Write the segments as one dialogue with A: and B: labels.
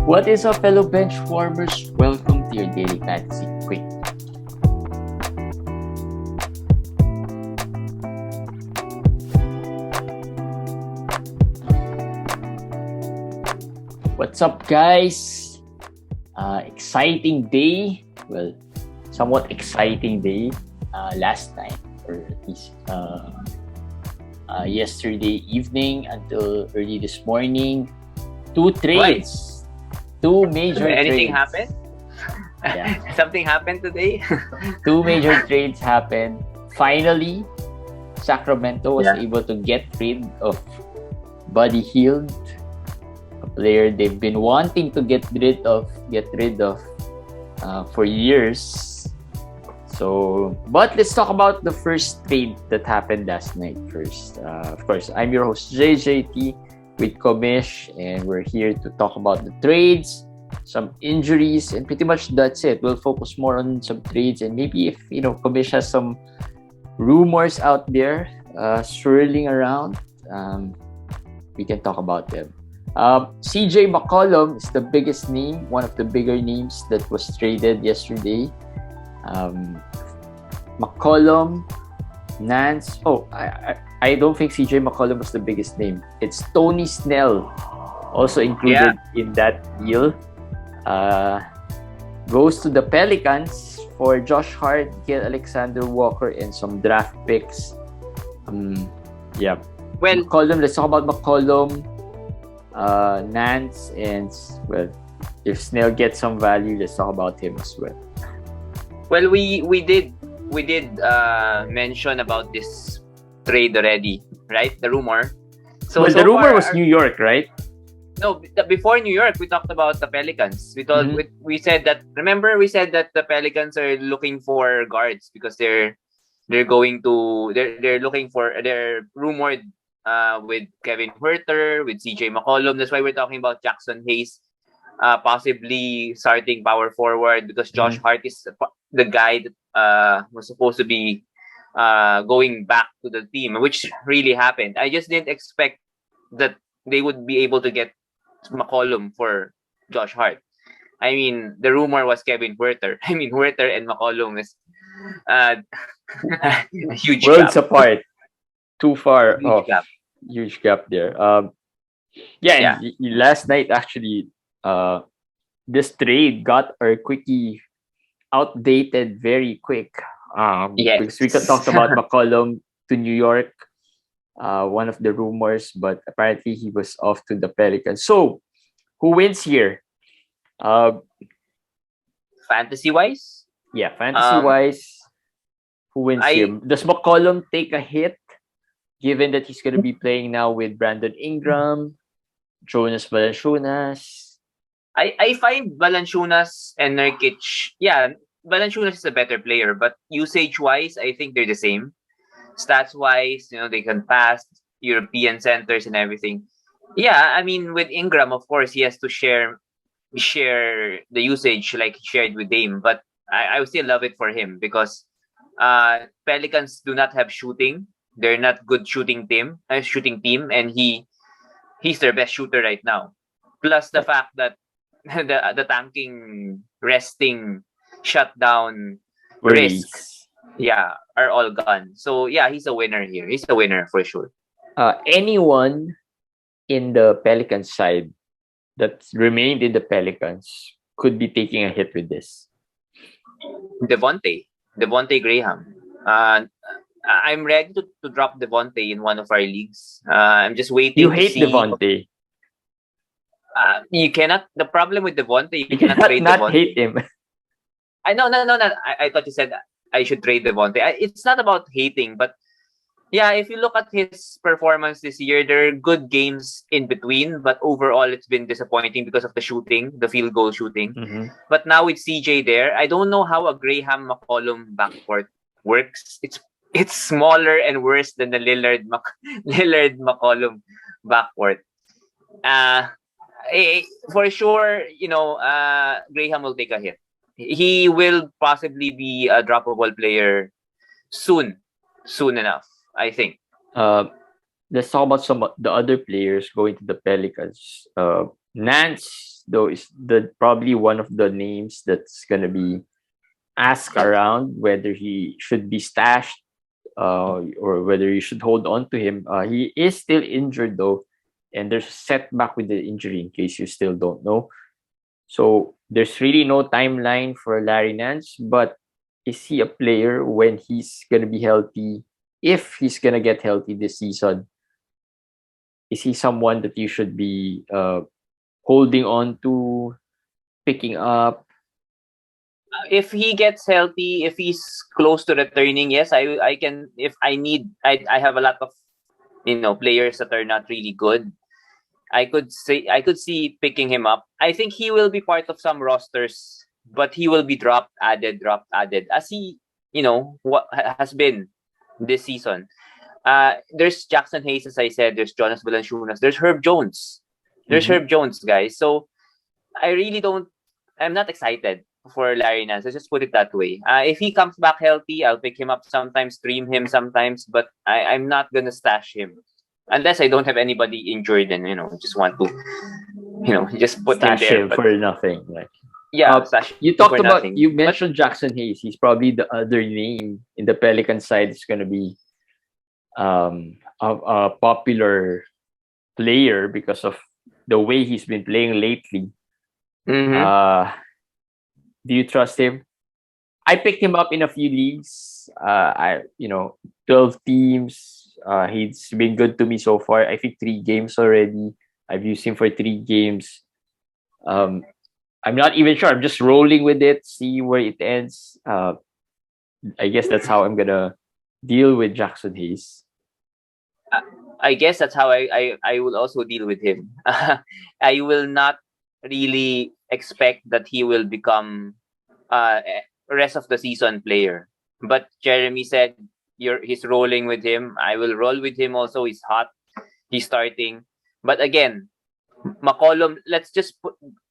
A: What is up, fellow bench warmers? Welcome to your daily fantasy quick. What's up, guys? Exciting day. Well, somewhat exciting day last night, or at least yesterday evening until early this morning. Two trades. Two major
B: Anything
A: trades.
B: happened?
A: Yeah.
B: Something happened today?
A: Two major trades happened. Finally, Sacramento was able to get rid of Buddy Hield, a player they've been wanting to get rid of for years. So, but let's talk about the first trade that happened last night first. Of course, I'm your host JJT with Komish, and we're here to talk about the trades, some injuries, and pretty much that's it. We'll focus more on some trades, and maybe if Komish has some rumors out there swirling around, we can talk about them. CJ McCollum is the biggest name, one of the bigger names that was traded yesterday. McCollum, Nance. I don't think CJ McCollum was the biggest name. It's Tony Snell, also included in that deal. Goes to the Pelicans for Josh Hart, Gil Alexander Walker, and some draft picks. Well, McCollum. Let's talk about McCollum, Nance, and if Snell gets some value, let's talk about him as well.
B: Well, we did mention about this trade already, right? The rumor.
A: So the rumor was New York, right?
B: No, before New York, we talked about the Pelicans. We said that. Remember, we said that the Pelicans are looking for guards because they're rumored with Kevin Huerter, with CJ McCollum. That's why we're talking about Jackson Hayes possibly starting power forward, because Josh Hart is the guy that was supposed to be going back to the team, which really happened. I just didn't expect that they would be able to get McCollum for Josh Hart. I mean, the rumor was Kevin Huerter. I mean, Huerter and McCollum is huge
A: worlds
B: gap.
A: apart. Too far
B: Huge
A: off.
B: gap.
A: Huge gap there. Last night, actually, this trade got our quickie outdated very quick. Because we talked about McCollum to New York, one of the rumors, but apparently he was off to the Pelicans. So, who wins here?
B: Fantasy-wise?
A: Yeah, fantasy-wise, who wins here? Does McCollum take a hit, given that he's going to be playing now with Brandon Ingram, Jonas Valanciunas?
B: I find Valanciunas and Nurkic, Valanciunas is a better player, but usage-wise, I think they're the same. Stats-wise, they can pass, European centers and everything. Yeah, I mean, with Ingram, of course, he has to share the usage like he shared with Dame, but I still love it for him because Pelicans do not have shooting. They're not good shooting team, and he's their best shooter right now. Plus the fact that the tanking, resting, shutdown risks, are all gone. So he's a winner here. He's a winner for sure.
A: Anyone in the Pelicans side that remained in the Pelicans could be taking a hit with this.
B: Devontae Graham. I'm ready to drop Devontae in one of our leagues. I'm just waiting.
A: You hate Devontae.
B: You cannot. The problem with Devontae,
A: you cannot
B: trade
A: not
B: Devontae.
A: Hate him.
B: I know. I thought you said I should trade Devontae. It's not about hating, but if you look at his performance this year, there are good games in between, but overall it's been disappointing because of the shooting, the field goal shooting. But now with CJ there, I don't know how a Graham McCollum backcourt works. It's smaller and worse than the Lillard McCollum backcourt. For sure, Graham will take a hit. He will possibly be a droppable player soon enough, I think.
A: Let's talk about some of the other players going to the Pelicans. Nance though, is the probably one of the names that's gonna be asked around whether he should be stashed or whether you should hold on to him. He is still injured though, and there's a setback with the injury in case you still don't know. So there's really no timeline for Larry Nance, but is he a player when he's gonna be healthy? If he's gonna get healthy this season, is he someone that you should be holding on to, picking up?
B: If he gets healthy, if he's close to returning, yes, I can. If I need, I have a lot of players that are not really good. I could see picking him up. I think he will be part of some rosters, but he will be dropped, added, as he what has been this season. There's Jackson Hayes, as I said. There's Jonas Valanciunas. There's Herb Jones. Herb Jones, guys. So I really don't. I'm not excited for Larry Nance. Let's just put it that way. If he comes back healthy, I'll pick him up sometimes, stream him sometimes, but I'm not gonna stash him unless I don't have anybody injured and just want to just put
A: Stash
B: him there.
A: him for nothing. Like
B: stash
A: you
B: him
A: talked
B: for
A: about
B: nothing.
A: you mentioned Jackson Hayes. He's probably the other name in the Pelican side. Is going to be a popular player because of the way he's been playing lately. Do you trust him? I picked him up in a few leagues. 12 teams. He's been good to me so far. I think 3 games already. I've used him for 3 games. I'm not even sure. I'm just rolling with it, see where it ends. I guess that's how I'm gonna deal with Jackson Hayes.
B: I guess that's how I will also deal with him. I will not really expect that he will become rest of the season player. But Jeremy said he's rolling with him. I will roll with him also. He's hot. He's starting. But again, McCollum, let's just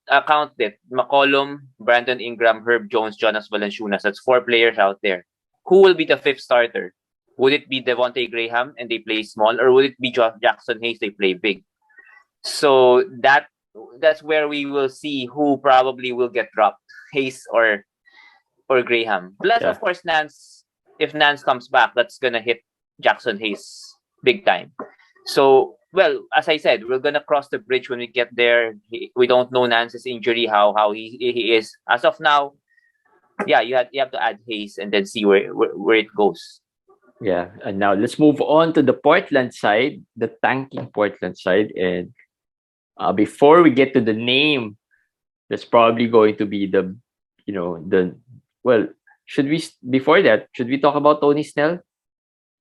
B: count it. McCollum, Brandon Ingram, Herb Jones, Jonas Valanciunas. That's 4 players out there. Who will be the 5th starter? Would it be Devontae Graham and they play small, or would it be Jackson Hayes, they play big? So that's where we will see who probably will get dropped, Hayes or Graham. Plus, of course, Nance. If Nance comes back, that's gonna hit Jackson Hayes big time. So, well, as I said, we're gonna cross the bridge when we get there. We don't know Nance's injury, how he is as of now. Yeah, you have to add Hayes and then see where it goes.
A: Yeah, and now let's move on to the Portland side, the tanking Portland side. And before we get to the name, that's probably going to be before that, should we talk about Tony Snell?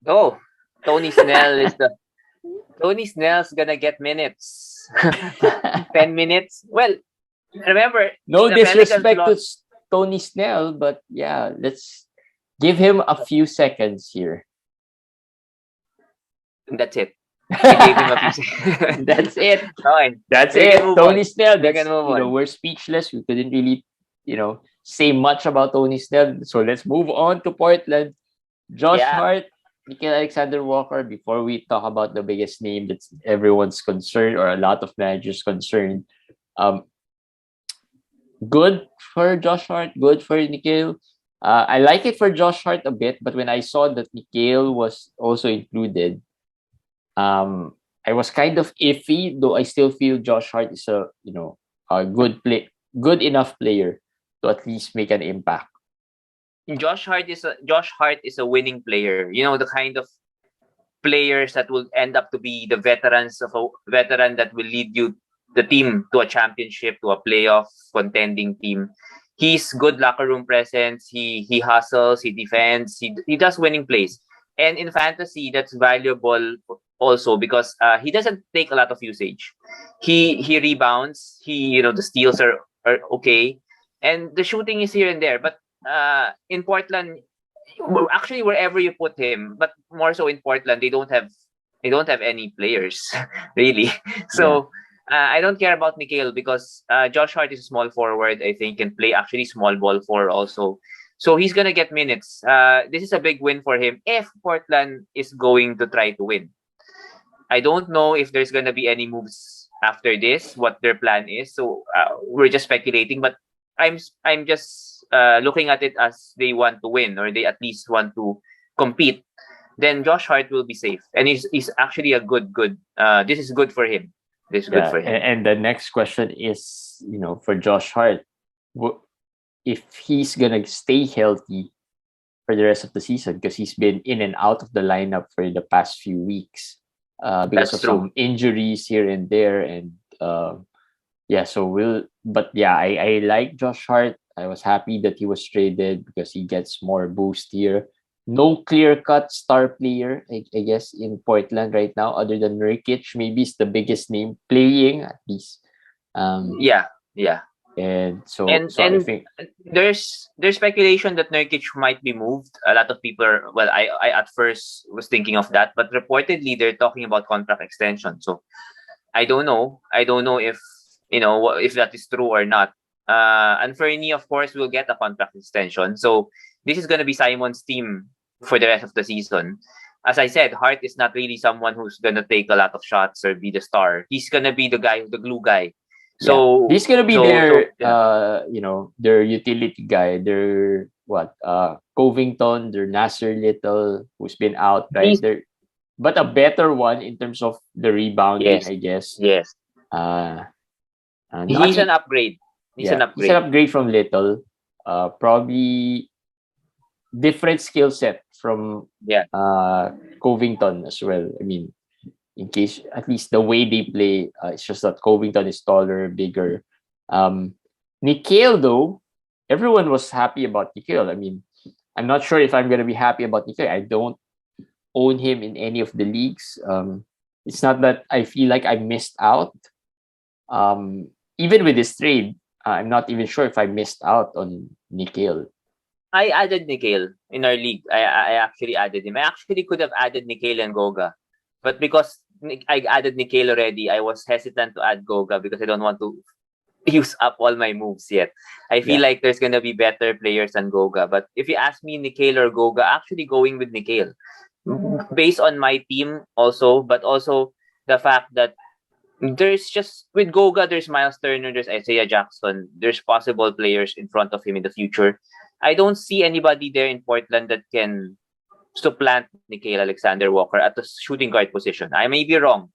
B: Oh, Tony Snell Tony Snell's gonna get minutes. 10 minutes. Well, remember,
A: no disrespect to Tony Snell, but yeah, let's give him a few seconds here.
B: That's it. Gave him a few seconds.
A: That's it.
B: Okay.
A: That's it. Tony Snell.
B: We're
A: speechless. We couldn't really, say much about Tony Snell. So let's move on to Portland. Josh Hart, Nickeil Alexander-Walker. Before we talk about the biggest name that's everyone's concerned or a lot of managers concerned, good for Josh Hart. Good for Nickeil. I like it for Josh Hart a bit, but when I saw that Nickeil was also included, I was kind of iffy, though I still feel Josh Hart is a good enough player to at least make an impact.
B: Josh Hart is a winning player. The kind of players that will end up to be the veterans of a veteran that will lead the team to a championship, to a playoff contending team. He's good locker room presence. He hustles, he defends, he does winning plays. And in fantasy, that's valuable also because he doesn't take a lot of usage. He rebounds. The steals are okay, and the shooting is here and there. But in Portland, actually wherever you put him, but more so in Portland, they don't have any players really. So I don't care about Nickeil because Josh Hart is a small forward. I think can play actually small ball 4 also. So he's gonna get minutes. This is a big win for him if Portland is going to try to win. I don't know if there's gonna be any moves after this, what their plan is. So we're just speculating, but I'm just looking at it as they want to win, or they at least want to compete. Then Josh Hart will be safe, and he's actually a good. This is good for him. This is good
A: Yeah,
B: for him.
A: and the next question is, for Josh Hart, if he's gonna stay healthy for the rest of the season, because he's been in and out of the lineup for the past few weeks, because
B: That's
A: of
B: true.
A: some injuries here and there, and yeah. So but yeah, I like Josh Hart. I was happy that he was traded because he gets more boost here. No clear-cut star player, I guess, in Portland right now, other than Nurkic. Maybe it's the biggest name playing at least.
B: Yeah, yeah.
A: And so
B: And
A: I think
B: there's speculation that Nurkic might be moved. A lot of people are, well, I at first was thinking of that, but reportedly they're talking about contract extension. So I don't know. I don't know if if that is true or not. And Fernie, of course, will get a contract extension. So this is going to be Simon's team for the rest of the season. As I said, Hart is not really someone who's going to take a lot of shots or be the star. He's going to be the guy, the glue guy.
A: yeah,
B: So
A: he's gonna be
B: so
A: their
B: yeah.
A: their utility guy, their Covington, their Nasser Little, who's been out, right?
B: He's
A: They're but a better one in terms of the rebounding,
B: yes,
A: I guess.
B: yes.
A: Uh, not
B: He's an upgrade. He's an
A: Yeah, he's an
B: upgrade.
A: upgrade from Little. Probably different skill set from
B: Yeah.
A: Covington as well. I mean, in case at least the way they play, it's just that Covington is taller, bigger. Nikhil though, everyone was happy about Nikhil. I mean, I'm not sure if I'm gonna be happy about Nikhil. I don't own him in any of the leagues. It's not that I feel like I missed out. Even with this trade, I'm not even sure if I missed out on Nikhil.
B: I added Nikhil in our league. I actually added him. I actually could have added Nikhil and Goga. But because I added Nikhil already, I was hesitant to add Goga because I don't want to use up all my moves yet. I feel
A: Yeah,
B: like there's gonna be better players than Goga. But if you ask me Nikhil or Goga, actually going with Nikhil. Based on my team also, but also the fact that there's just with Goga, there's Miles Turner, there's Isaiah Jackson, there's possible players in front of him in the future. I don't see anybody there in Portland that can supplant Nikhil Alexander Walker at the shooting guard position. I may be wrong,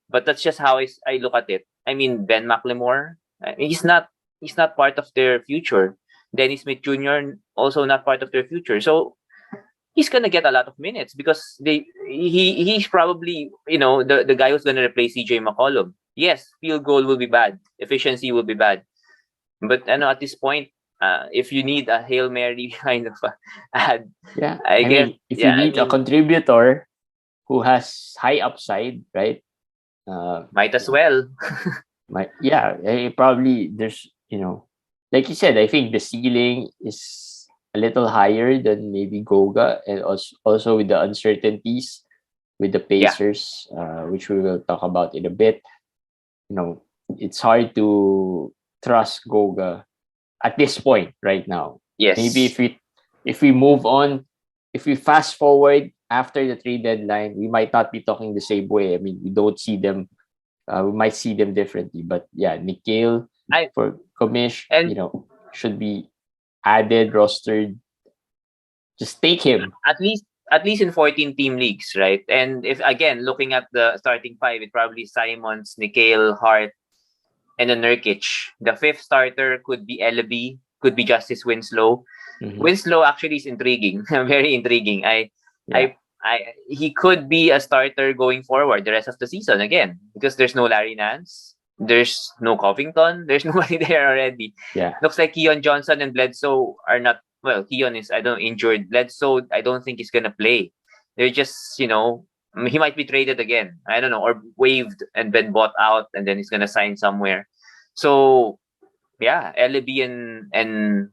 B: but that's just how I look at it. I mean, Ben McLemore, he's not part of their future. Dennis Smith Jr. also not part of their future. So he's gonna get a lot of minutes because he's probably the guy who's gonna replace CJ McCollum. Yes, field goal will be bad, efficiency will be bad, but at this point, if you need a Hail Mary kind of ad,
A: yeah.
B: I
A: I
B: guess
A: mean, if you
B: yeah. I
A: need a
B: mean,
A: contributor who has high upside, right?
B: might as well.
A: Probably there's like you said, I think the ceiling is a little higher than maybe Goga, and also with the uncertainties with the
B: Yeah.
A: Pacers, which we will talk about in a bit. It's hard to trust Goga at this point right now. Maybe
B: Yes.
A: if we move on, if we fast forward after the trade deadline, we might not be talking the same way. I mean, we don't see them. We might see them differently. But yeah, Nikhil
B: I
A: for Komish,
B: and
A: should be added, rostered. Just take him.
B: at least in 14 team leagues, right? And if again looking at the starting five, it probably Simons, Nikhil, Hart, and then Nurkic. The fifth starter could be Ellaby, could be Justice Winslow.
A: Mhm.
B: Winslow actually is intriguing, very intriguing.
A: Yeah.
B: He could be a starter going forward the rest of the season again because there's no Larry Nance, there's no Covington, there's nobody there already.
A: Yeah.
B: Looks like Keon Johnson and Bledsoe are not well. Keon is I don't injured. Bledsoe I don't think he's gonna play. They're just he might be traded again. I don't know, or waived and been bought out, and then he's gonna sign somewhere. So yeah, Ellaby and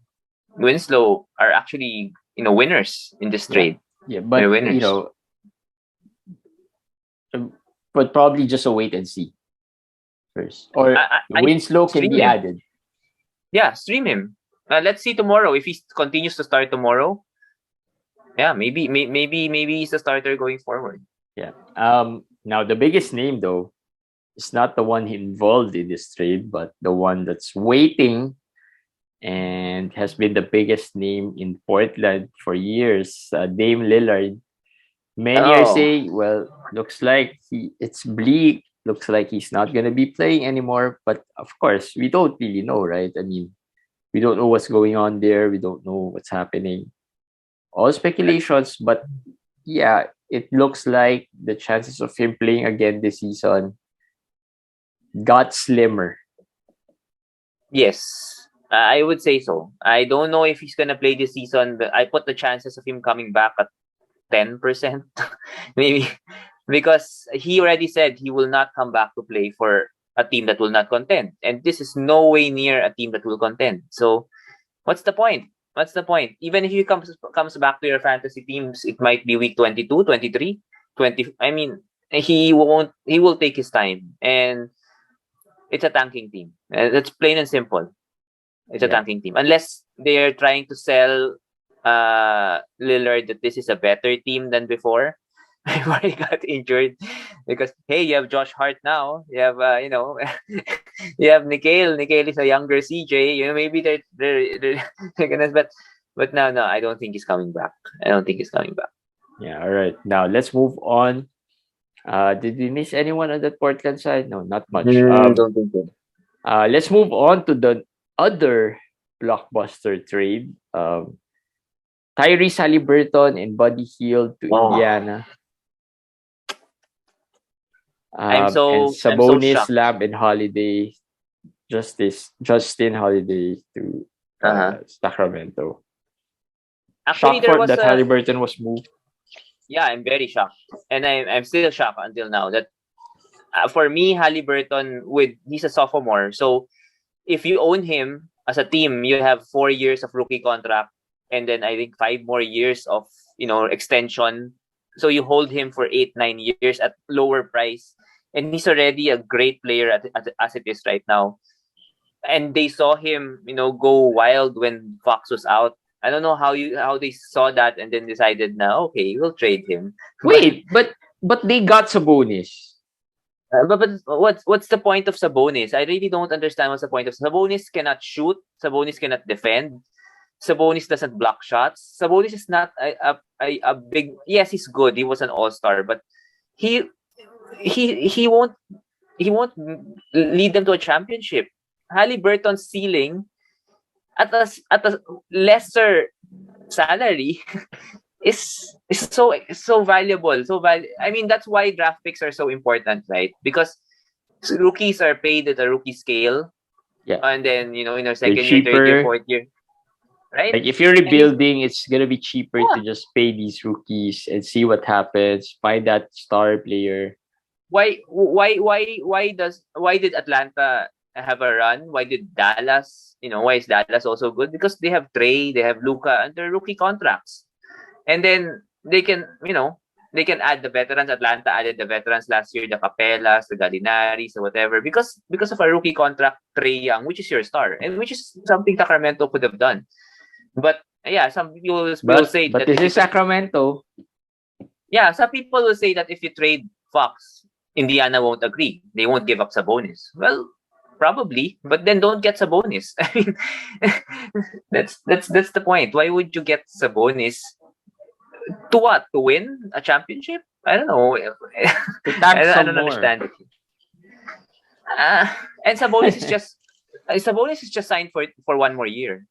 B: Winslow are actually winners in this
A: Yeah.
B: trade.
A: Yeah.
B: They're
A: But
B: winners.
A: but probably just a wait and see first. Or
B: I
A: Winslow can
B: stream
A: be
B: him.
A: added.
B: Yeah, stream him. Let's see tomorrow if he continues to start tomorrow. Yeah, maybe he's the starter going forward.
A: Yeah. Now the biggest name though is not the one involved in this trade, but the one that's waiting and has been the biggest name in Portland for years, Dame Lillard. Many are
B: Oh,
A: saying, well, looks like it's bleak. Looks like he's not going to be playing anymore. But of course, we don't really know, right? I mean, we don't know what's going on there. We don't know what's happening. All speculations, but yeah, it looks like the chances of him playing again this season got slimmer.
B: yes. I would say so. I don't know if he's gonna play this season, but I put the chances of him coming back at 10%, maybe, because he already said he will not come back to play for a team that will not contend, and this is no way near a team that will contend. So, what's the point? What's the point? Even if he comes back to your fantasy teams, it might be week 22, 23, 20. I mean, he won't. He will take his time, and it's a tanking team. That's plain and simple. It's a
A: Yeah.
B: tanking team. Unless they are trying to sell Lillard that this is a better team than before. Before he got injured. Because hey, you have Josh Hart now. You have you have Nikhil. Nikhil is a younger CJ. You know, maybe they're gonna but no, I don't think he's coming back. I don't think he's coming back.
A: Yeah. All right. Now let's move on. Did we miss anyone on that Portland side? No, not much.
B: Don't think so.
A: Let's move on to the other blockbuster trade. Tyrese Haliburton and Buddy Hield to
B: Oh,
A: Indiana.
B: I'm
A: And
B: so
A: Sabonis,
B: shocked.
A: Lamb, and Holiday, Justin Holiday to
B: Uh-huh.
A: Sacramento.
B: Actually,
A: Shocked
B: there
A: for
B: was
A: that
B: a
A: Haliburton was moved.
B: yeah, I'm very shocked, and I'm still shocked until now that for me, Haliburton he's a sophomore, so if you own him as a team, you have 4 years of rookie contract, and then I think 5 more years of extension. So you hold him for 8-9 years at lower price, and he's already a great player as it is right now. And they saw him, go wild when Fox was out. I don't know how they saw that and then decided now, okay, we'll trade him. But
A: Wait, but they got Sabonis.
B: but what's the point of Sabonis? I really don't understand what's the point of Sabonis. Cannot shoot. Sabonis cannot defend. Sabonis doesn't block shots. Sabonis is not a big. Yes, he's good. He was an all-star, but he he won't lead them to a championship. Haliburton's ceiling at a lesser salary is so valuable. I mean, that's why draft picks are so important, right? Because rookies are paid at a rookie scale,
A: Yeah,
B: and then in our
A: they're
B: second year, third year,
A: cheaper.
B: fourth year, right?
A: Like if you're
B: And he's
A: rebuilding, it's gonna be cheaper
B: yeah.
A: to just pay these rookies and see what happens. Find that star player.
B: Why did Atlanta have a run? Why did Dallas? Why is Dallas also good? Because they have Trey, they have Luka under rookie contracts. And then they can add the veterans. Atlanta added the veterans last year, the Capellas, the Gallinaris, or whatever, because of a rookie contract, Trey Young, which is your star, and which is something Sacramento could have done. But yeah, some people will say
A: But
B: that
A: this is Sacramento.
B: some people will say that if you trade Fox, Indiana won't agree. They won't give up Sabonis. Well, probably, but then don't get Sabonis. I mean, that's the point. Why would you get Sabonis? To what? To win a championship? I don't know.
A: To tag
B: I
A: some
B: don't
A: more.
B: understand it. And Sabonis is just signed for 1 more year.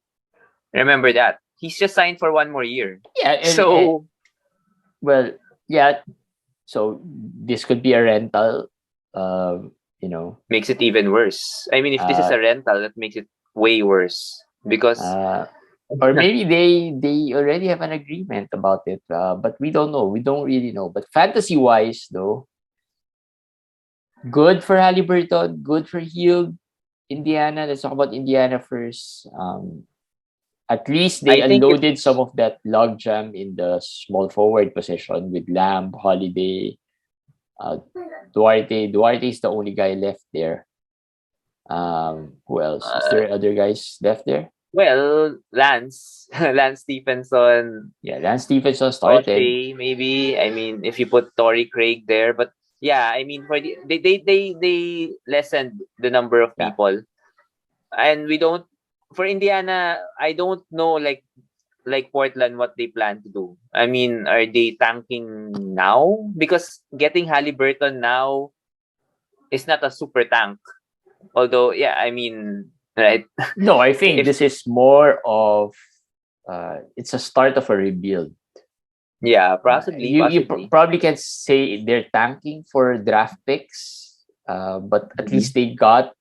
B: Remember that he's just signed for 1 more year.
A: Yeah,
B: So
A: well, yeah. So this could be a rental. You know,
B: makes it even worse. I mean, if this is a rental, that makes it way worse because
A: or maybe they already have an agreement about it, but we don't know. We don't really know. But fantasy wise, though, good for Haliburton, good for Hield. Indiana. Let's talk about Indiana first. At least they
B: I think
A: unloaded some of that logjam in the small forward position with Lamb, Holiday, Duarte. Duarte is the only guy left there. Who else? Is there other guys left there?
B: well, Lance Stephenson,
A: Yeah, Lance Stephenson started.
B: Toshi, maybe. I mean, if you put Torrey Craig there, but yeah, I mean for they lessened the number of
A: Yeah.
B: people, and we don't for Indiana. I don't know like Portland what they plan to do. I mean, are they tanking now? Because getting Haliburton now is not a super tank. Although, yeah, I mean, right?
A: No, I think
B: If
A: this is more of it's a start of a rebuild.
B: yeah,
A: Uh,
B: possibly,
A: you
B: possibly.
A: probably can say they're tanking for draft picks, but at
B: Mhm.
A: least they got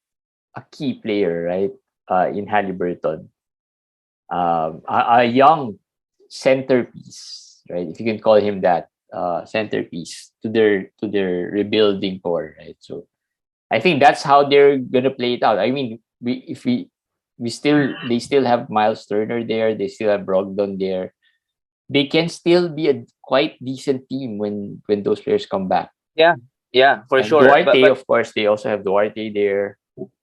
A: a key player, right? In Haliburton, a young centerpiece, right? If you can call him that, centerpiece to their rebuilding core, right? So I think that's how they're gonna play it out. I mean, we still they still have Miles Turner there, they still have Brogdon there. They can still be a quite decent team when those players come back.
B: Yeah, yeah, for
A: And
B: sure.
A: Duarte, of course, they also have Duarte there,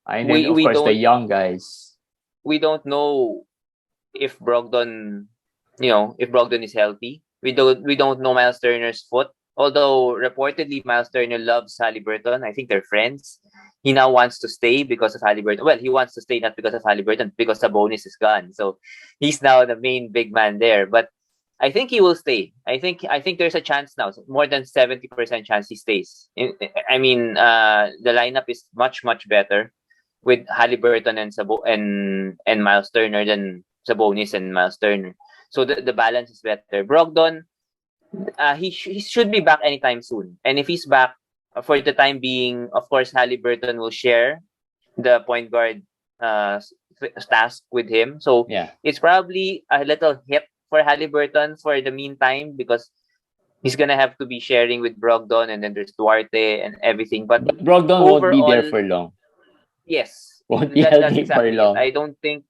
A: and then of
B: We
A: course the
B: don't
A: young guys.
B: we don't know if Brogdon, if Brogdon is healthy. We don't know Miles Turner's foot. Although reportedly Miles Turner loves Haliburton. I think they're friends. He now wants to stay because of Haliburton. Well, he wants to stay not because of Haliburton, because Sabonis is gone. So he's now the main big man there. But I think he will stay. I think there's a chance now, more than 70% chance he stays. I mean, the lineup is much much better with Haliburton and Miles Turner than Sabonis and Miles Turner. So the balance is better. Brogdon, he should be back anytime soon. And if he's back, for the time being, of course, Haliburton will share the point guard task with him. So
A: Yeah,
B: it's probably a little hit for Haliburton for the meantime, because he's gonna have to be sharing with Brogdon, and then there's Duarte and everything. But
A: but Brogdon won't be there
B: overall,
A: for long.
B: yes,
A: Won't be
B: that's
A: healthy for
B: exactly it.
A: long.
B: I don't think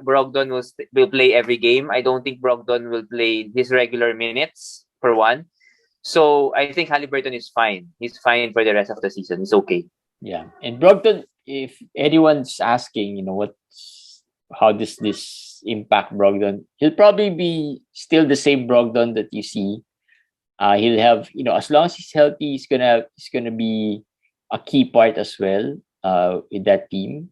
B: Brogdon will play every game. I don't think Brogdon will play his regular minutes for one. So I think Haliburton is fine. He's fine for the rest of the season. It's okay.
A: Yeah, and Brogdon, if anyone's asking, how does this impact Brogdon? He'll probably be still the same Brogdon that you see. He'll have, as long as he's healthy, he's gonna be a key part as well with that team.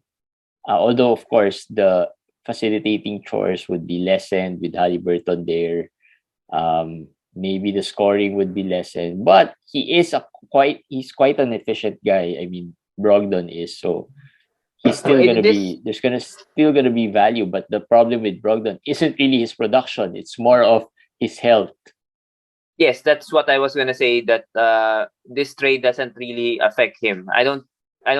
A: Although, of course, the facilitating chores would be lessened with Haliburton there. Maybe the scoring would be lessened, but he's quite an efficient guy. I mean, Brogdon is, so he's still gonna
B: This
A: be there's gonna still gonna be value. But the problem with Brogdon isn't really his production; it's more of his health.
B: Yes, that's what I was gonna say. That this trade doesn't really affect him. I don't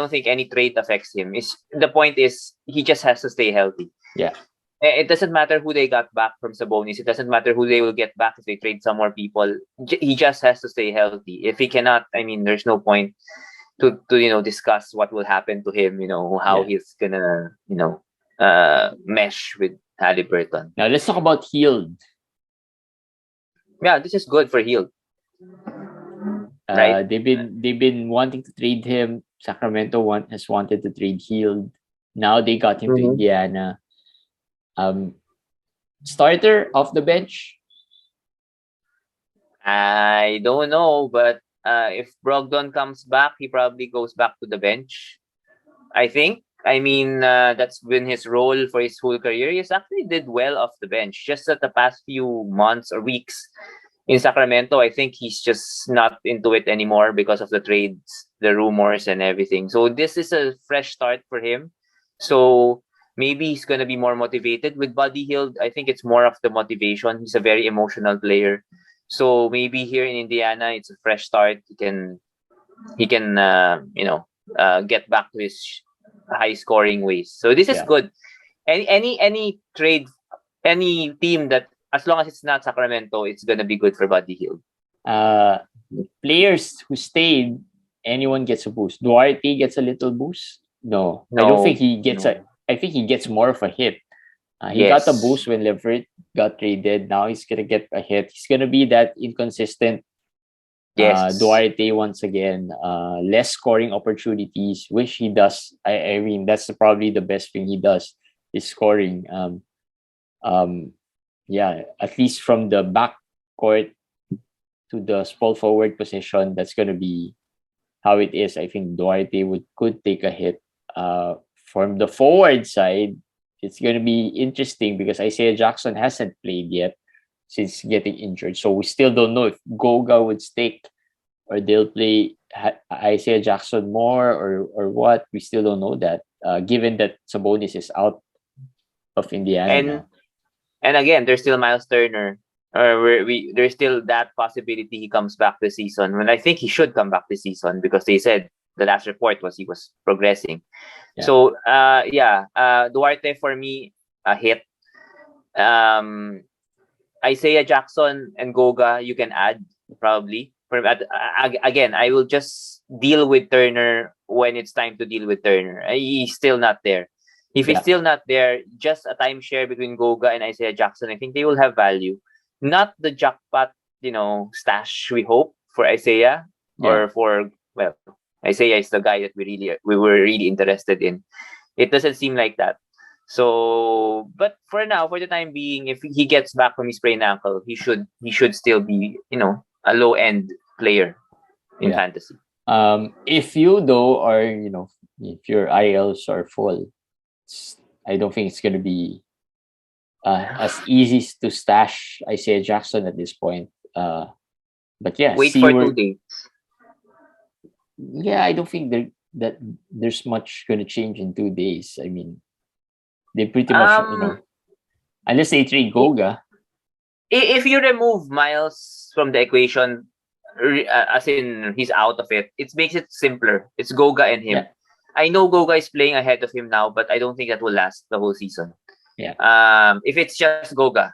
B: think any trade affects him. The point is he just has to stay healthy.
A: Yeah,
B: It doesn't matter who they got back from Sabonis. It doesn't matter who they will get back if they trade some more people. He just has to stay healthy. If he cannot, I mean, there's no point to discuss what will happen to him. How
A: yeah.
B: he's gonna mesh with Haliburton.
A: Now let's talk about Healed.
B: Yeah, this is good for Hill, right?
A: They've been wanting to trade him. Sacramento has wanted to trade Healed. Now they got him to
B: Mm-hmm.
A: Indiana. Um, Starter off the bench.
B: I don't know, but if Brogdon comes back, he probably goes back to the bench. I think. I mean, that's been his role for his whole career. He's actually did well off the bench. Just that the past few months or weeks in Sacramento, I think he's just not into it anymore because of the trades, the rumors, and everything. So this is a fresh start for him. So maybe he's gonna be more motivated with Buddy Hield. I think it's more of the motivation. He's a very emotional player. So maybe here in Indiana, it's a fresh start. He can get back to his high scoring ways. So this is
A: Yeah.
B: good. Any trade, any team that, as long as it's not Sacramento, it's gonna be good for Buddy Hield.
A: Uh, Players who stayed, anyone gets a boost. Duarte gets a little boost. No, I don't think
B: No,
A: he gets
B: no.
A: a. I think he gets more of a hit. He got a
B: Yes,
A: boost when Leverett got traded. Now he's gonna get a hit. He's gonna be that inconsistent
B: yes.
A: Duarte once again. Less scoring opportunities, which he does. I mean, that's probably the best thing he does is scoring. Um, yeah, at least from the back court to the small forward position, that's gonna be how it is, I think Duarte could take a hit. From the forward side, it's going to be interesting because Isaiah Jackson hasn't played yet since getting injured. So we still don't know if Goga would stick or they'll play Isaiah Jackson more or what. We still don't know that. Given that Sabonis is out of Indiana now.
B: And again, there's still Miles Turner. There's still that possibility he comes back this season. When I think he should come back this season because they said the last report was he was progressing. Yeah. So Duarte for me a hit. Isaiah Jackson and Goga you can add probably. Again, I will just deal with Turner when it's time to deal with Turner. He's still not there. If he's still not there, just a timeshare between Goga and Isaiah Jackson, I think they will have value. Not the jackpot, stash we hope for Isaiah or Isaiah is the guy that we were really interested in. It doesn't seem like that. So, but for now, for the time being, if he gets back from his sprained ankle, he should still be, a low end player in fantasy.
A: If you though are, if your ILs are full, I don't think it's going to be as easy to stash Isaiah Jackson at this point. But yeah,
B: wait for 2 days.
A: Yeah, I don't think that there's much going to change in 2 days. I mean, they pretty much, unless they trade Goga.
B: If you remove Miles from the equation, as in he's out of it, it makes it simpler. It's Goga and him. Yeah. I know Goga is playing ahead of him now, but I don't think that will last the whole season.
A: Yeah.
B: If it's just Goga,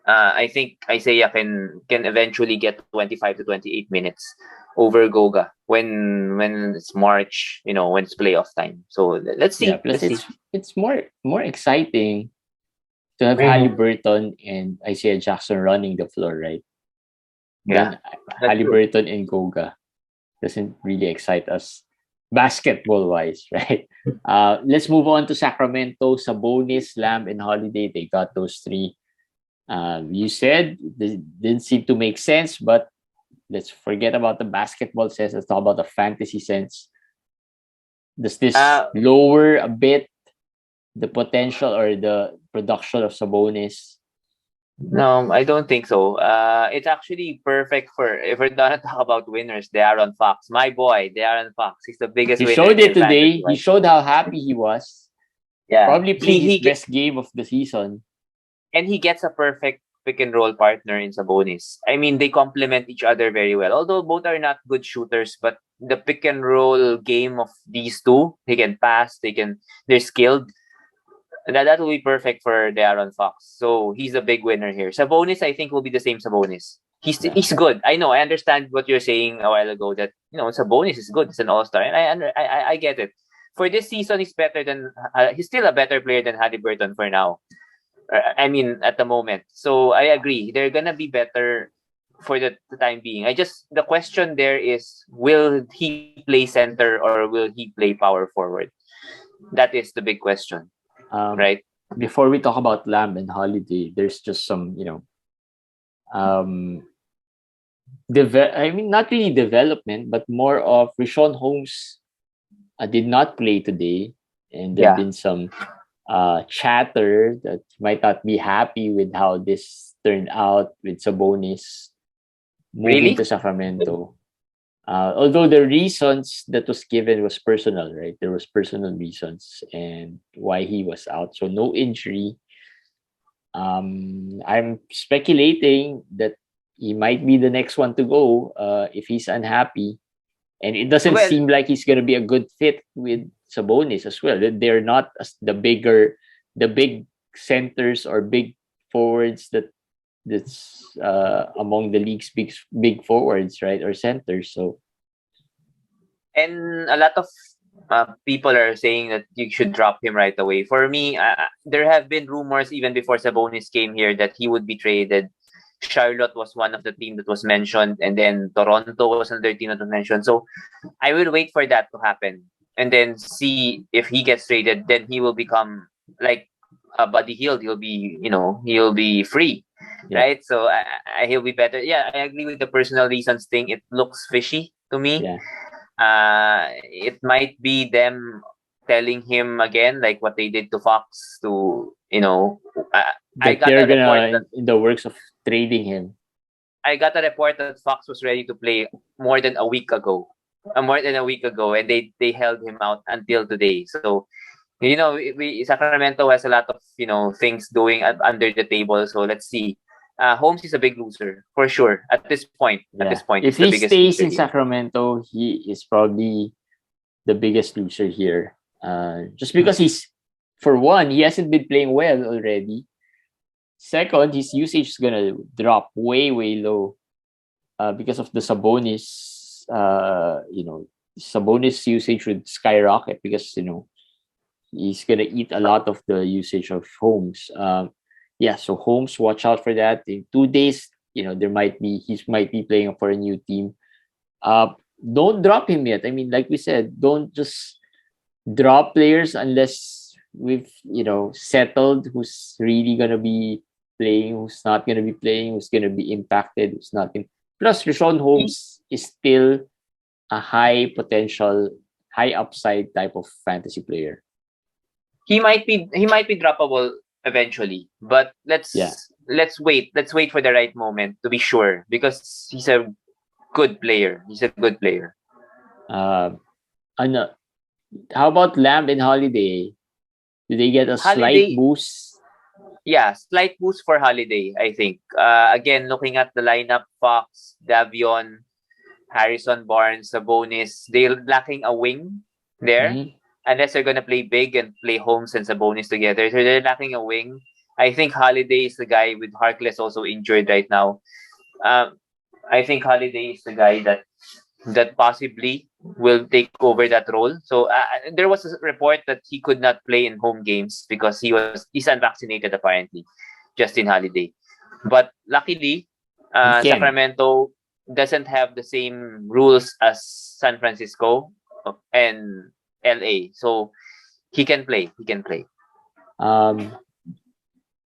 B: I think Isaiah can eventually get 25 to 28 minutes over Goga when it's March, when it's playoff time. So let's see.
A: Yeah, plus it's more exciting to have Haliburton and Isaiah Jackson running the floor, right?
B: Yeah.
A: Haliburton and Goga doesn't really excite us basketball wise, right? Let's move on to Sacramento. Sabonis, Lamb, and Holiday. They got those 3. You said they didn't seem to make sense, but let's forget about the basketball sense. Let's talk about the fantasy sense. Does this lower a bit the potential or the production of Sabonis?
B: No, I don't think so. It's actually perfect if we're gonna talk about winners. De'Aaron Fox, my boy, De'Aaron Fox. He's the biggest winner.
A: He showed it today. He showed how happy he was.
B: Yeah,
A: probably played his best game of the season.
B: And he gets a perfect pick and roll partner in Sabonis. I mean, they complement each other very well. Although both are not good shooters, but the pick and roll game of these two, they can pass, they're skilled. That will be perfect for De'Aaron Fox. So he's a big winner here. Sabonis, I think, will be the same Sabonis. He's good. I know. I understand what you're saying a while ago that Sabonis is good. It's an all-star, and I get it. For this season, he's better than he's still a better player than Haliburton for now. I mean, at the moment. So I agree. They're gonna be better for the time being. The question there is, will he play center or will he play power forward? That is the big question. Right.
A: Before we talk about Lamb and Holiday, there's just some, not really development, but more of Richaun Holmes did not play today, and there have been some chatter that might not be happy with how this turned out with Sabonis moving to Sacramento. Although the reasons that was given was personal, right? There was personal reasons and why he was out. So no injury. I'm speculating that he might be the next one to go if he's unhappy. And it doesn't seem like he's going to be a good fit with Sabonis as well. They're not the big centers or big forwards that's among the league's big forwards, right, or centers. So,
B: and a lot of people are saying that you should drop him right away. For me, there have been rumors even before Sabonis came here that he would be traded. Charlotte was one of the teams that was mentioned, and then Toronto was another team that was mentioned. So I will wait for that to happen and then see if he gets traded. Then he will become like Buddy Hield. He'll be free. Right, so he'll be better. Yeah, I agree with the personal reasons thing. It looks fishy to me.
A: Yeah.
B: It might be them telling him again, like what they did to Fox, to, I
A: That
B: got
A: they're
B: a report
A: gonna
B: that
A: in the works of trading him.
B: Fox was ready to play more than a week ago. More than a week ago, and they held him out until today. So, Sacramento has a lot of, things doing under the table. So let's see. Holmes is a big loser for sure at this point. At this
A: Yeah.
B: point,
A: If
B: he's the
A: he
B: biggest
A: stays
B: loser
A: in
B: here.
A: Sacramento, he is probably the biggest loser here. Just because for one, he hasn't been playing well already. Second, his usage is gonna drop way, way low because of the Sabonis. Sabonis usage would skyrocket because he's gonna eat a lot of the usage of Holmes. Yeah, so Holmes, watch out for that. In 2 days, he might be playing for a new team. Uh, don't drop him yet. I mean, like we said, don't just drop players unless we've settled who's really gonna be playing, who's not gonna be playing, who's gonna be impacted, who's not. Plus, Rashawn Holmes is still a high potential, high upside type of fantasy player.
B: He might be droppable eventually, but
A: Yeah.
B: let's wait. Let's wait for the right moment to be sure, because he's a good player. He's a good player.
A: Ano, how about Lamb and Holiday? Do they get a slight
B: Holiday,
A: boost?
B: yeah, slight boost for Holiday, I think. Again, looking at the lineup, Fox, Davion, Harrison Barnes, Sabonis, they're lacking a wing there.
A: Mm-hmm.
B: Unless they're gonna play big and play Holmes and Sabonis together. So they're lacking a wing. I think Holiday is the guy, with Harkless also injured right now. I think Holiday is the guy that possibly will take over that role. So there was a report that he could not play in home games because he's unvaccinated apparently, Justin Holiday. But luckily,
A: He can.
B: Sacramento doesn't have the same rules as San Francisco and LA, so he can play. He can play.
A: Um,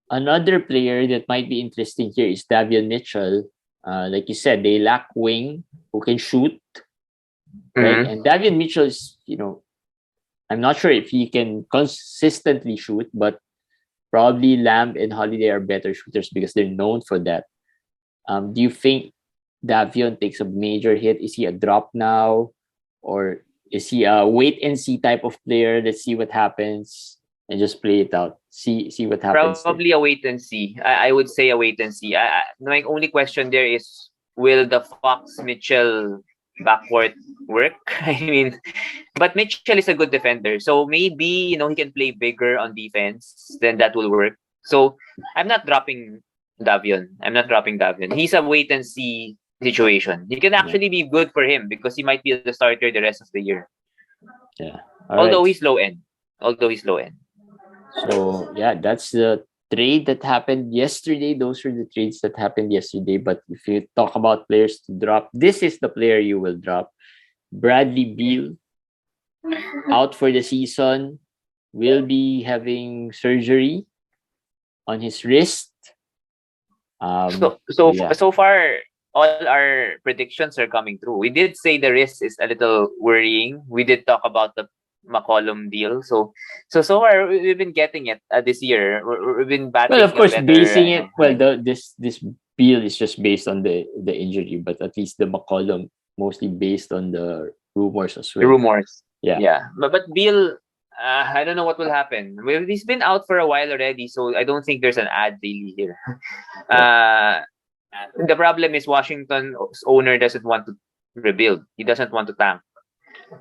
A: Another player that might be interesting here is Davion Mitchell. Like you said, they lack wing who can shoot, right?
B: Mm-hmm.
A: And Davion Mitchell is, I'm not sure if he can consistently shoot, but probably Lamb and Holiday are better shooters because they're known for that. Do you think Davion takes a major hit? Is he a drop now? Or is he a wait and see type of player? Let's see what happens and just play it out. See what happens there.
B: Probably a wait and see. I would say a wait and see. My only question there is, will the Fox Mitchell backcourt work? I mean, but Mitchell is a good defender, so maybe he can play bigger on defense. Then that will work. So I'm not dropping Davion. He's a wait and see situation. It can actually be good for him because he might be the starter the rest of the year.
A: Yeah.
B: Although he's low end.
A: So yeah, that's the trade that happened yesterday. Those are the trades that happened yesterday. But if you talk about players to drop, this is the player you will drop. Bradley Beal, out for the season, will be having surgery on his wrist.
B: So far, all our predictions are coming true. We did say the wrist is a little worrying. We did talk about the McCollum deal. So far we've been getting it this year. We've been batting.
A: Well, of course,
B: better,
A: basing it. Well, this Beal is just based on the injury, but at least the McCollum mostly based on the rumors as well.
B: The rumors.
A: Yeah.
B: But Beal, I don't know what will happen. Well, he's been out for a while already, so I don't think there's an ad really here. The problem is Washington's owner doesn't want to rebuild. He doesn't want to tank.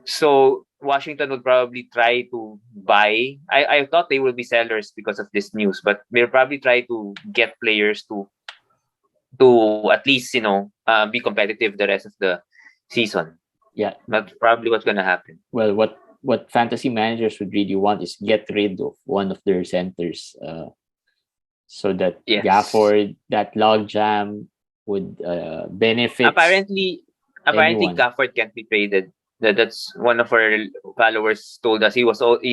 B: So Washington would probably try to buy. I thought they will be sellers because of this news, but they'll probably try to get players to at least be competitive the rest of the season.
A: Yeah,
B: that's probably what's gonna happen.
A: Well, what fantasy managers would really want is get rid of one of their centers, so that Gafford, that logjam would benefit.
B: Apparently Gafford can't be traded. That's one of our followers told us. He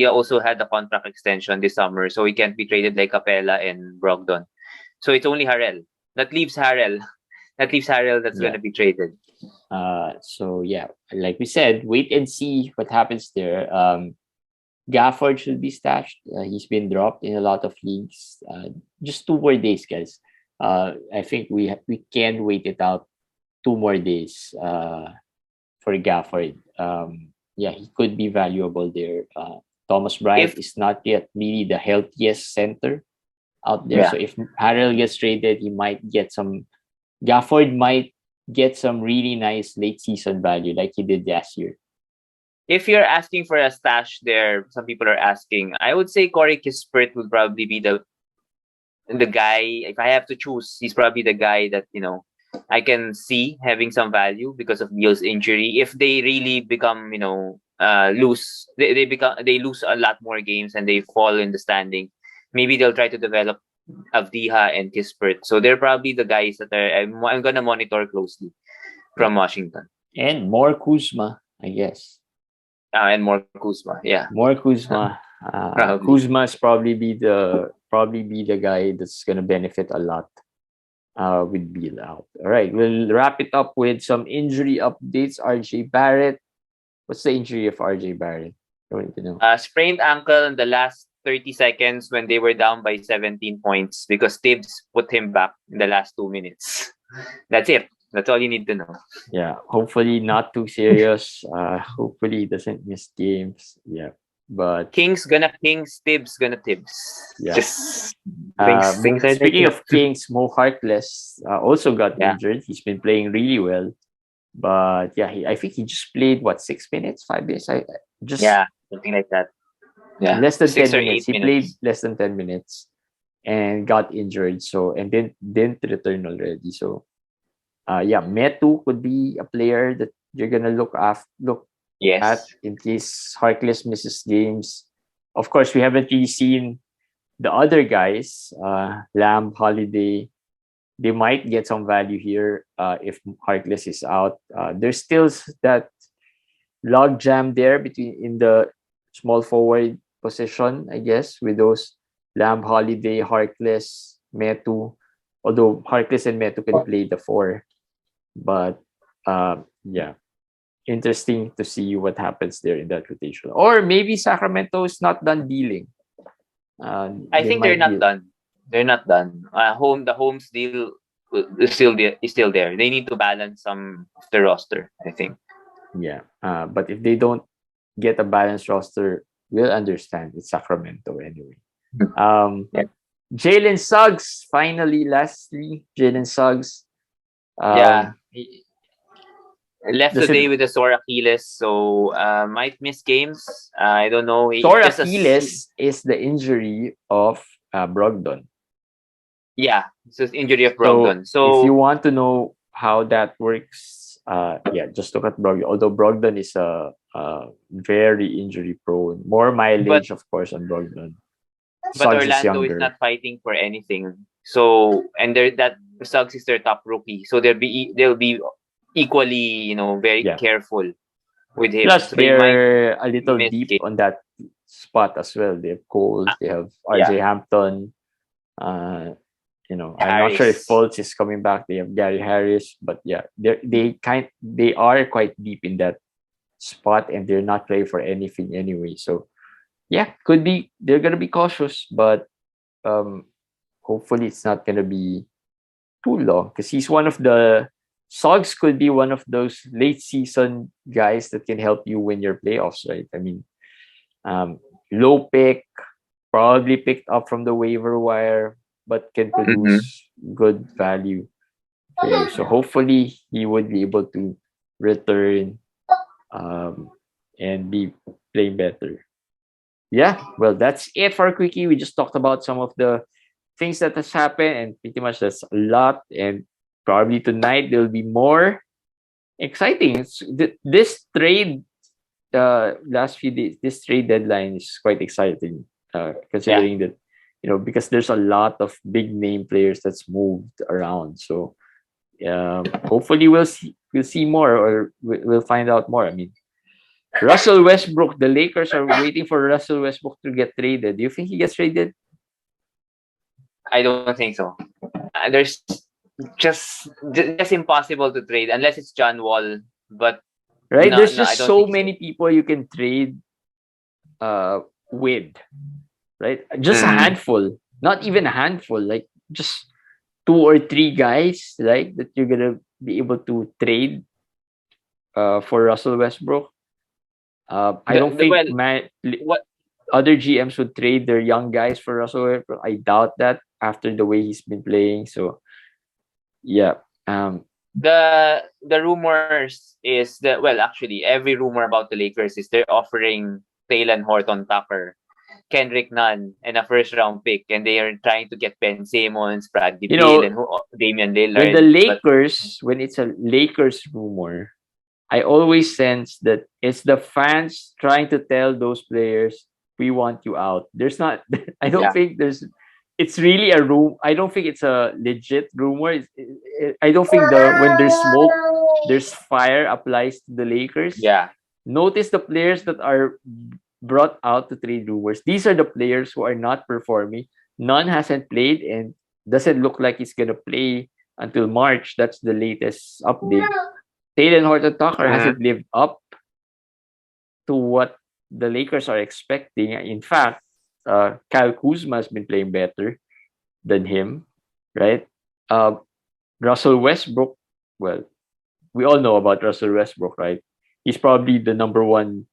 B: also had a contract extension this summer, so he can't be traded like Capella and Brogdon. So it's only Harrell. That leaves Harrell. that leaves Harrell that's
A: Yeah.
B: going to be traded.
A: So yeah, like we said, wait and see what happens there. Gafford should be stashed. He's been dropped in a lot of leagues. Just 2 more days, guys. I think we can wait it out 2 more days for Gafford. Yeah, he could be valuable there. Thomas Bryant
B: If
A: is not yet really the healthiest center out there.
B: yeah,
A: So if Harrell gets traded, he might get some. Gafford might get some really nice late season value like he did last year.
B: if you're asking for a stash there, some people are asking. I would say Corey Kispert would probably be the guy. If I have to choose, he's probably the guy that I can see having some value because of Beal's injury. If they really become lose, they lose a lot more games and they fall in the standing. Maybe they'll try to develop Avdiha and Kispert. So they're probably the guys that I'm gonna monitor closely from Washington.
A: And more Kuzma, I guess.
B: And more Kuzma, yeah.
A: More Kuzma. Kuzma is probably be the guy that's gonna benefit a lot with Beal out. All right, we'll wrap it up with some injury updates. RJ Barrett. What's the injury of RJ Barrett? I want to know.
B: Sprained ankle in the last 30 seconds when they were down by 17 points because Tibbs put him back in the last 2 minutes. That's it. That's all you need to know.
A: Yeah, hopefully not too serious. Hopefully he doesn't miss games. Yeah, but
B: Kings, Tibbs gonna Tibbs.
A: Yeah.
B: Just
A: speaking of Kings, Mo Harkless also got
B: Yeah.
A: injured. He's been playing really well, but yeah, I think he just played 6 minutes, 5 minutes.
B: something like that. Yeah,
A: less than
B: 6
A: 10
B: or 8
A: minutes. He
B: minutes.
A: played less than 10 minutes and got injured. So and then didn't return already. So yeah, Metu could be a player that you're gonna look at
B: Yes.
A: in case Harkless misses games. Of course, we haven't really seen the other guys, Lamb, Holiday. They might get some value here if Harkless is out. There's still that log jam there in the small forward position, I guess, with those Lamb, Holiday, Harkless, Metu. Although Harkless and Metu can play the 4. But yeah, interesting to see what happens there in that rotation. Or maybe Sacramento is not done dealing.
B: I think they're not done. They're not done. The Holmes deal is still there. They need to balance some of the roster, I think.
A: Yeah. But if they don't get a balanced roster, we'll understand. It's Sacramento anyway.
B: Yeah.
A: Jalen Suggs, lastly, Jalen Suggs.
B: He left today with a sore Achilles, so might miss games. I don't know.
A: Sore Achilles is the injury of Brogdon.
B: Yeah, it's an injury of Brogdon. So
A: if you want to know how that works, just look at Brogdon. Although Brogdon is a very injury prone, more mileage, of course, on Brogdon.
B: But Orlando is not fighting for anything. So and that Suggs is their top rookie. So they'll be equally, very careful with him.
A: Plus,
B: so
A: they're a little deep on that spot as well. They have Cole, they have RJ Hampton. I'm not sure if Fultz is coming back. They have Gary Harris, but yeah, they are quite deep in that spot, and they're not playing for anything anyway. So yeah, could be they're gonna be cautious, but hopefully it's not gonna be too long because he's one of the Suggs could be one of those late season guys that can help you win your playoffs, right? I mean, low pick, probably picked up from the waiver wire, but can produce good value for you. So hopefully he would be able to return and be playing better. Yeah, well, that's it for a quickie. We just talked about some of the things that has happened, and pretty much that's a lot. And probably tonight there'll be more exciting. This trade, last few days, this trade deadline is quite exciting, considering that because there's a lot of big name players that's moved around. So hopefully we'll see more, or we'll find out more. I mean, Russell Westbrook, the Lakers are waiting for Russell Westbrook to get traded. Do you think he gets traded?
B: I don't think so. There's just impossible to trade unless it's John Wall. But
A: right?
B: no,
A: There's
B: no, I
A: just
B: don't
A: so
B: think so.
A: many people you can trade with, right? Just a handful, not even a handful, like just 2 or 3 guys, right? That you're gonna be able to trade for Russell Westbrook. I don't think
B: What
A: other GMs would trade their young guys for Russell Westbrook. I doubt that after the way he's been playing. So yeah.
B: the rumors is that, well, actually every rumor about the Lakers is they're offering Taylor Horton Tucker, Kendrick Nunn, and a first round pick, and they are trying to get Ben Simmons, Bradley
A: You
B: Beal,
A: know,
B: and Damian
A: when the
B: Lillard.
A: Lakers, when it's a Lakers rumor, I always sense that it's the fans trying to tell those players, we want you out. There's not, I don't think it's really a room. I don't think it's a legit rumor. I don't think when there's smoke, there's fire applies to the Lakers.
B: Yeah.
A: Notice the players that are brought out to trade rumors. These are the players who are not performing. None hasn't played and doesn't look like he's gonna play until March. That's the latest update. Taylor Horton Tucker hasn't lived up to what the Lakers are expecting. In fact, Kyle Kuzma has been playing better than him, right? Russell Westbrook, well, we all know about Russell Westbrook, right? He's probably the number one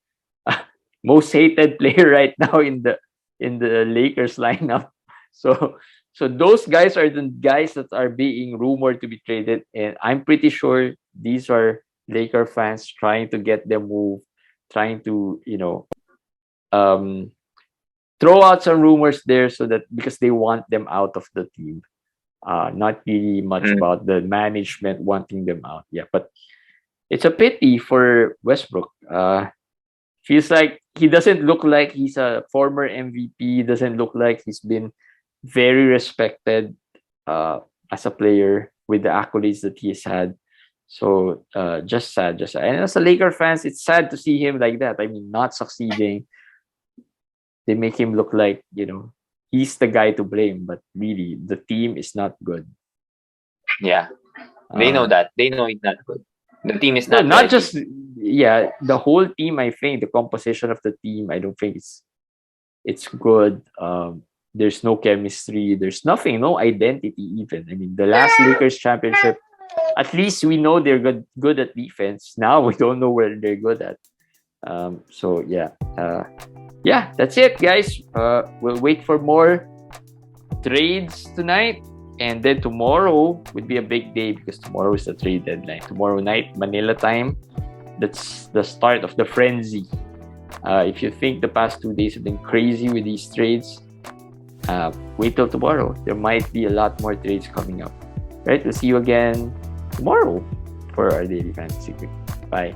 A: most hated player right now in the Lakers lineup. So those guys are the guys that are being rumored to be traded, and I'm pretty sure these are Laker fans trying to get them moved, trying to throw out some rumors there so that because they want them out of the team. Not really much about the management wanting them out. Yeah, but it's a pity for Westbrook. Feels like he doesn't look like he's a former MVP. Doesn't look like he's been very respected as a player with the accolades that he has had. So just sad, just sad. And as a Laker fans, it's sad to see him like that. I mean, not succeeding. They make him look like he's the guy to blame, but really the team is not good.
B: Yeah, they know that. They know it's not good. The team is not.
A: Not just the whole team. I think the composition of the team. I don't think it's good. There's no chemistry. There's nothing. No identity even. I mean, the last Lakers championship. At least we know they're good at defense. Now we don't know where they're good at. So yeah. Yeah, that's it, guys. We'll wait for more trades tonight. And then tomorrow would be a big day because tomorrow is the trade deadline. Tomorrow night, Manila time. That's the start of the frenzy. If you think the past 2 days have been crazy with these trades, wait till tomorrow. There might be a lot more trades coming up. Right? We'll see you again tomorrow for our daily fantasy quick. Bye.